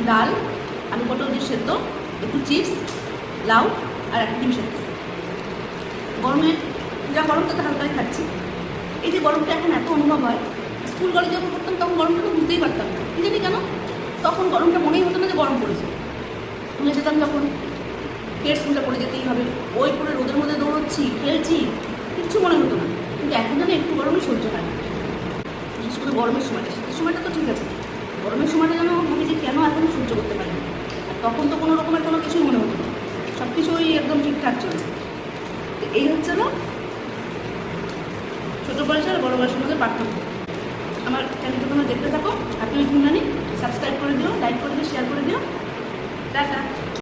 ডাল, আলু পটল দিয়ে সেদ্ধ, একটু চিপস, লাউ আর একটা ডিম সেদ্ধ। গরমে যা গরম তাতে হালকাই খাচ্ছি। এই যে গরমটা এখন এত অনুভব হয়, স্কুল কলেজে যখন করতাম তখন গরমটা তো বুঝতেই পারতাম না, কি জানি কেন তখন গরমটা মনেই হতো না যে গরম পড়েছে। স্কুলে যেতাম যখন, ফের স্কুলটা পড়ে যেতেই হবে, ওই পরে রোদের মধ্যে দৌড়চ্ছি, খেলছি, কিচ্ছু মনে হতো না। কিন্তু এখন যেন একটু গরমে সহ্য হয় না, বিশেষ করে গরমের সময়টা। শীতের সময়টা তো ঠিক আছে, গরমের সময়টা যেন ভাবি যে কেন এখন সহ্য করতে পারি না। আর তখন তো কোনো রকমের কোনো কিছুই মনে হতো না, সব কিছুই একদম ঠিকঠাক চলছে। তো এই হচ্ছে না ছোটো বয়সে আর বড়ো বয়সের মধ্যে পার্থক্য। আমার চ্যানেলটা তোমরা দেখতে থাকো, হ্যাপি উইথ মুনানি, সাবস্ক্রাইব করে দিও, লাইক করে দিও, শেয়ার করে দিও। টাটা।